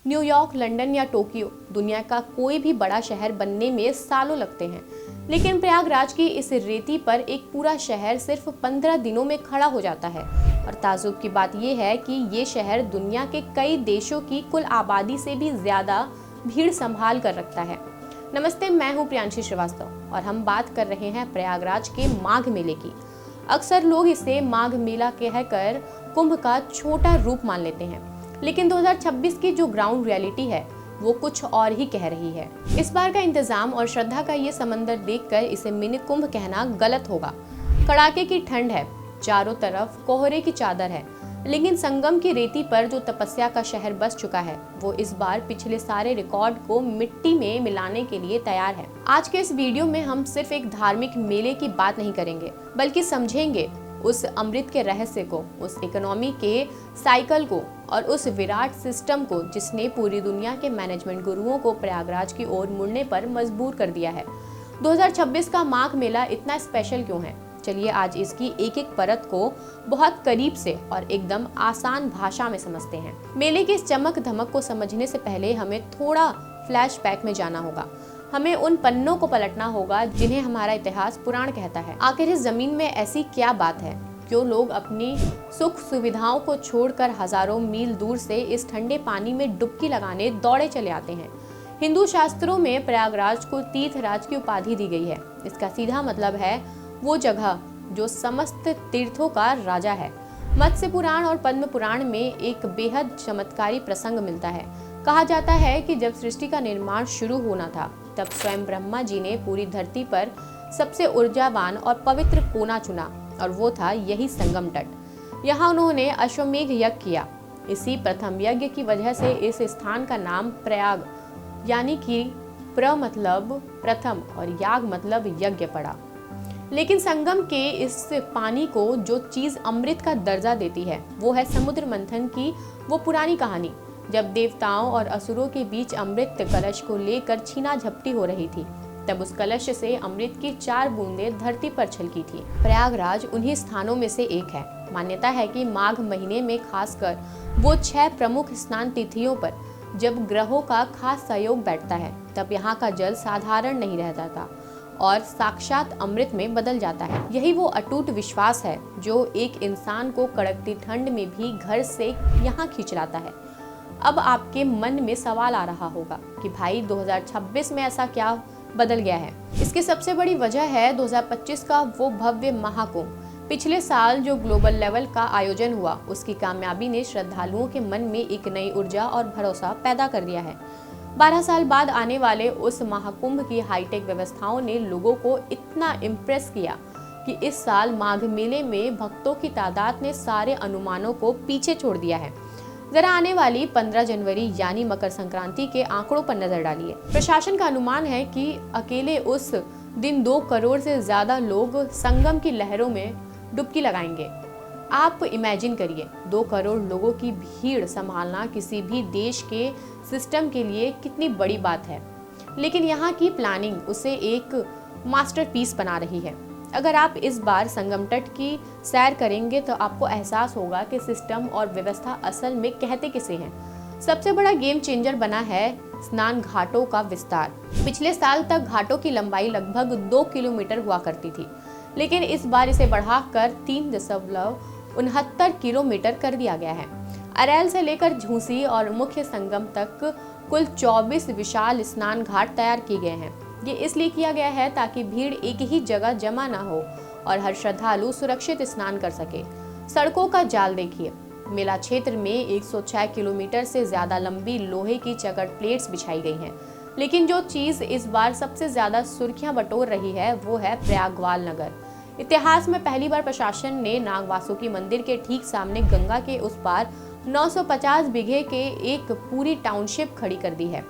New York, London या Tokyo, दुनिया का कोई भी बड़ा शहर बनने में सालों लगते हैं, लेकिन प्रयागराज की इस रेती पर एक पूरा शहर सिर्फ 15 दिनों में खड़ा हो जाता है। और ताज्जुब की बात यह है कि ये शहर दुनिया के कई देशों की कुल आबादी से भी ज्यादा भीड़ संभाल कर रखता है। नमस्ते, मैं हूँ प्रियांशी श्रीवास्तव और हम बात कर रहे हैं प्रयागराज के माघ मेले की। अक्सर लोग इसे माघ मेला कहकर कुंभ का छोटा रूप मान लेते हैं, लेकिन 2026 की जो ग्राउंड रियलिटी है वो कुछ और ही कह रही है। इस बार का इंतजाम और श्रद्धा का ये समंदर देखकर इसे मिनी कुंभ कहना गलत होगा। कड़ाके की ठंड है, चारों तरफ कोहरे की चादर है, लेकिन संगम की रेती पर जो तपस्या का शहर बस चुका है वो इस बार पिछले सारे रिकॉर्ड को मिट्टी में मिलाने के लिए तैयार है। आज के इस वीडियो में हम सिर्फ एक धार्मिक मेले की बात नहीं करेंगे, बल्कि समझेंगे उस अमृत के रहस्य को, उस इकोनॉमी के साइकिल को और उस विराट सिस्टम को जिसने पूरी दुनिया के मैनेजमेंट गुरुओं को प्रयागराज की ओर मुड़ने पर मजबूर कर दिया है। 2026 का माघ मेला इतना स्पेशल क्यों है? चलिए आज इसकी एक एक परत को बहुत करीब से और एकदम आसान भाषा में समझते हैं। मेले की इस चमक धमक को समझने से पहले हमें थोड़ा फ्लैशबैक में जाना होगा। हमें उन पन्नों को पलटना होगा जिन्हें हमारा इतिहास पुराण कहता है। आखिर इस जमीन में ऐसी क्या बात है? क्यों लोग अपनी सुख सुविधाओं को छोड़कर हजारों मील दूर से इस ठंडे पानी में डुबकी लगाने दौड़े चले आते हैं? हिंदू शास्त्रों में प्रयागराज को तीर्थराज की उपाधि दी गई है। इसका सीधा मतलब है वो जगह जो समस्त तीर्थों का राजा है। मत्स्य पुराण और पद्म पुराण में एक बेहद चमत्कारी प्रसंग मिलता है। कहा जाता है कि जब सृष्टि का निर्माण शुरू होना था तब स्वयं ब्रह्मा जी ने पूरी धरती पर सबसे ऊर्जावान और पवित्र कोना चुना और वो था यही संगम तट। यहाँ उन्होंने अश्वमेघ यज्ञ किया। इसी प्रथम यज्ञ की वजह से इस स्थान का नाम प्रयाग यानी कि प्र मतलब प्रथम और याग मतलब यज्ञ पड़ा। लेकिन संगम के इस पानी को जो चीज अमृत का दर्जा देती है वो है समुद्र मंथन की वो पुरानी कहानी, जब देवताओं और असुरों के बीच अमृत कलश को लेकर छीना झपटी हो रही थी। तब उस कलश से अमृत की 4 बूंदें धरती पर छलकी थी। प्रयागराज उन्हीं स्थानों में से एक है। मान्यता है कि माघ महीने में खासकर वो 6 प्रमुख स्नान तिथियों पर जब ग्रहों का खास सहयोग बैठता है तब यहाँ का जल साधारण नहीं रहता था और साक्षात अमृत में बदल जाता है। यही वो अटूट विश्वास है जो एक इंसान को कड़कती ठंड में भी घर से यहाँ खींच लाता है। अब आपके मन में सवाल आ रहा होगा कि भाई 2026 में ऐसा क्या बदल गया है? इसकी सबसे बड़ी वजह है 2025 का वो भव्य महाकुंभ। पिछले साल जो ग्लोबल लेवल का आयोजन हुआ उसकी कामयाबी ने श्रद्धालुओं के मन में एक नई ऊर्जा और भरोसा पैदा कर दिया है। 12 साल बाद आने वाले उस महाकुंभ की हाईटेक व्यवस्थाओं ने लोगों को इतना इम्प्रेस किया कि इस साल माघ मेले में भक्तों की तादाद ने सारे अनुमानों को पीछे छोड़ दिया है। जरा आने वाली 15 जनवरी यानी मकर संक्रांति के आंकड़ों पर नजर डालिए। प्रशासन का अनुमान है कि अकेले उस दिन 2 करोड़ से ज्यादा लोग संगम की लहरों में डुबकी लगाएंगे। आप इमेजिन करिए, 2 करोड़ लोगों की भीड़ संभालना किसी भी देश के सिस्टम के लिए कितनी बड़ी बात है। लेकिन यहाँ की प्लानिंग उसे एक मास्टरपीस बना रही है। अगर आप इस बार संगम तट की सैर करेंगे तो आपको एहसास होगा कि सिस्टम और व्यवस्था असल में कहते किसे हैं। सबसे बड़ा गेम चेंजर बना है स्नान घाटों का विस्तार। पिछले साल तक घाटों की लंबाई लगभग 2 किलोमीटर हुआ करती थी, लेकिन इस बार इसे बढ़ाकर 3.69 किलोमीटर कर दिया गया है। अरैल से लेकर झूसी और मुख्य संगम तक कुल 24 विशाल स्नान घाट तैयार किए गए हैं। ये इसलिए किया गया है ताकि भीड़ एक ही जगह जमा ना हो और हर श्रद्धालु सुरक्षित स्नान कर सके। सड़कों का जाल देखिए। मेला क्षेत्र में 106 किलोमीटर से ज्यादा लंबी लोहे की चकट प्लेट्स बिछाई गई हैं। लेकिन जो चीज इस बार सबसे ज्यादा सुर्खियां बटोर रही है वो है प्रयागवाल नगर। इतिहास में पहली बार प्रशासन ने नागवासुकी मंदिर के ठीक सामने गंगा के उस पार 950 बीघे के एक पूरी टाउनशिप खड़ी कर दी है।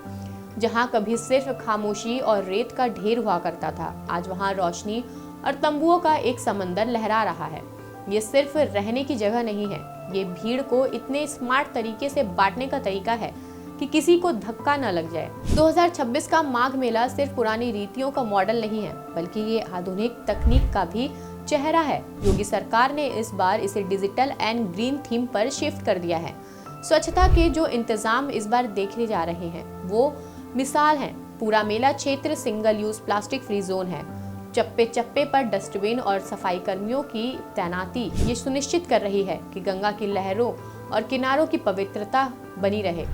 जहां कभी सिर्फ खामोशी और रेत का ढेर हुआ करता था, आज वहां रोशनी और तंबुओं का एक समंदर लहरा रहा है। ये सिर्फ रहने की जगह नहीं है, ये भीड़ को इतने स्मार्ट तरीके से बांटने का तरीका है कि किसी को धक्का न लग जाए। 2026 का माघ मेला सिर्फ पुरानी रीतियों का मॉडल नहीं है, बल्कि ये आधुनिक तकनीक का भी चेहरा है। योगी सरकार ने इस बार इसे डिजिटल एंड ग्रीन थीम पर शिफ्ट कर दिया है। स्वच्छता के जो इंतजाम इस बार देखे जा रहे हैं वो मिसाल हैं। पूरा मेला क्षेत्र single use plastic free zone है। चप्पे चप्पे पर डस्टबिन और सफाई कर्मियों की तैनाती ये सुनिश्चित कर रही है कि गंगा की लहरों और किनारों की पवित्रता बनी रहे।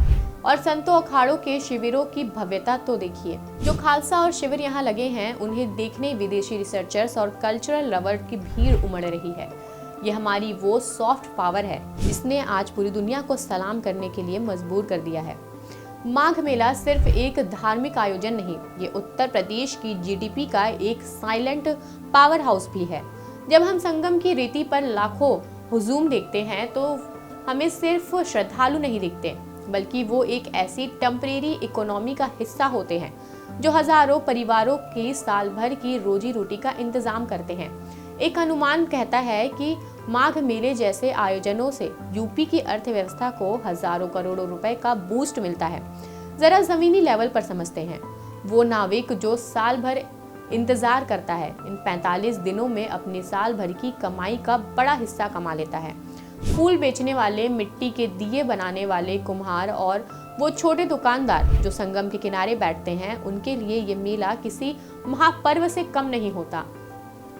और संतों अखाड़ों के शिविरों की भव्यता तो देखिए। जो खालसा और शिविर यहाँ लगे हैं उन्हें देखने विदेशी रिसर्चर्स और कल्चरल लवर की भीड़ उमड़ रही है। ये हमारी वो सॉफ्ट पावर है जिसने आज पूरी दुनिया को सलाम करने के लिए मजबूर कर दिया है। माघ मेला सिर्फ एक धार्मिक आयोजन नहीं, ये उत्तर प्रदेश की जीडीपी का एक साइलेंट पावर हाउस भी है। जब हम संगम की रेती पर लाखों हुजूम देखते हैं तो हमें सिर्फ श्रद्धालु नहीं दिखते, बल्कि वो एक ऐसी टेम्परेरी इकोनॉमी का हिस्सा होते हैं जो हजारों परिवारों की साल भर की रोजी रोटी का इंतजाम करते हैं। एक अनुमान कहता है कि माघ मेले जैसे आयोजनों से यूपी की अर्थव्यवस्था को हजारों करोड़ों रुपए का बूस्ट मिलता है। जरा जमीनी लेवल पर समझते हैं। वो नाविक जो साल भर इंतजार करता है, इन 45 दिनों में अपनी साल भर की कमाई का बड़ा हिस्सा कमा लेता है। फूल बेचने वाले, मिट्टी के दिए बनाने वाले कुम्हार और वो छोटे दुकानदार जो संगम के किनारे बैठते हैं, उनके लिए ये मेला किसी महापर्व से कम नहीं होता।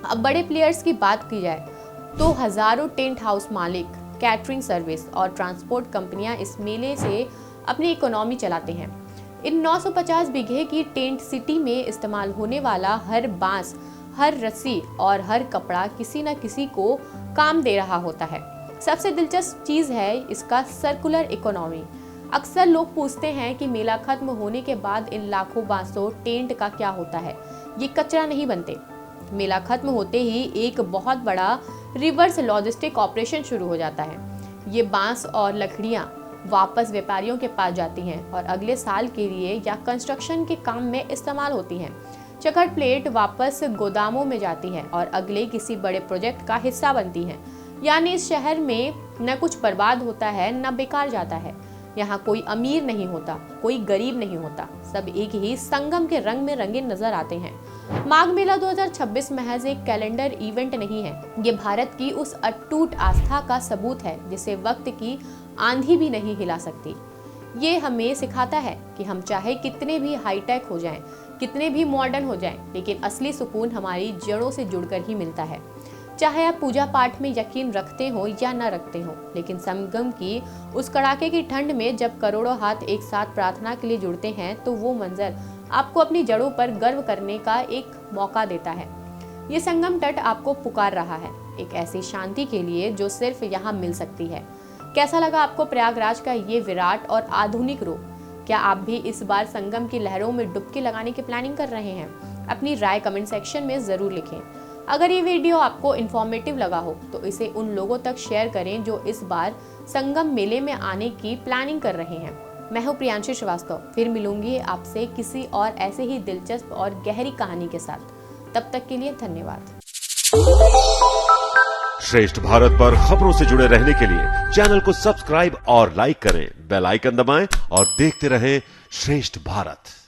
अब बड़े प्लेयर्स की बात की जाए तो हजारों टेंट हाउस मालिक, कैटरिंग सर्विस और ट्रांसपोर्ट कंपनियां इस मेले से अपनी इकोनॉमी चलाते हैं। इन 950 बीघे की टेंट सिटी में इस्तेमाल होने वाला हर बांस, हर रस्सी और हर कपड़ा किसी न किसी को काम दे रहा होता है। सबसे दिलचस्प चीज है इसका सर्कुलर इकोनॉमी। अक्सर लोग पूछते हैं कि मेला खत्म होने के बाद इन लाखों बांसों टेंट का क्या होता है। ये कचरा नहीं बनते। मेला खत्म होते ही एक बहुत बड़ा रिवर्स लॉजिस्टिक ऑपरेशन शुरू हो जाता है। ये बांस और लकड़ियां वापस व्यापारियों के पास जाती हैं और अगले साल के लिए या कंस्ट्रक्शन के काम में इस्तेमाल होती हैं। चकर प्लेट वापस गोदामों में जाती है और अगले किसी बड़े प्रोजेक्ट का हिस्सा बनती हैं। यानी इस शहर में न कुछ बर्बाद होता है न बेकार जाता है। यहाँ कोई अमीर नहीं होता, कोई गरीब नहीं होता, सब एक ही संगम के रंग में रंगे नजर आते हैं। माघ मेला 2026 महज एक कैलेंडर इवेंट नहीं है, ये भारत की उस अटूट आस्था का सबूत है जिसे वक्त की आंधी भी नहीं हिला सकती। ये हमें सिखाता है कि हम चाहे कितने भी हाईटेक हो जाएं, कितने भी मॉडर्न हो जाएं, लेकिन असली सुकून हमारी जड़ों से जुड़कर ही मिलता है। चाहे आप पूजा पाठ में यकीन रखते हो या न रखते हो, लेकिन संगम की उस कड़ाके की ठंड में जब करोड़ों हाथ एक साथ प्रार्थना के लिए जुड़ते हैं तो वो मंजर आपको अपनी जड़ों पर गर्व करने का एक मौका देता है। ये संगम तट आपको पुकार रहा है एक ऐसी शांति के लिए जो सिर्फ यहाँ मिल सकती है। कैसा लगा आपको प्रयागराज का ये विराट और आधुनिक रूप? क्या आप भी इस बार संगम की लहरों में डुबकी लगाने की प्लानिंग कर रहे हैं? अपनी राय कमेंट सेक्शन में जरूर लिखें। अगर ये वीडियो आपको इन्फॉर्मेटिव लगा हो तो इसे उन लोगों तक शेयर करें जो इस बार संगम मेले में आने की प्लानिंग कर रहे हैं। मैं हूँ प्रियांशी श्रीवास्तव, फिर मिलूंगी आपसे किसी और ऐसे ही दिलचस्प और गहरी कहानी के साथ। तब तक के लिए धन्यवाद। श्रेष्ठ भारत पर खबरों से जुड़े रहने के लिए चैनल को सब्सक्राइब और लाइक करें, बेल आइकन दबाएं और देखते रहें श्रेष्ठ भारत।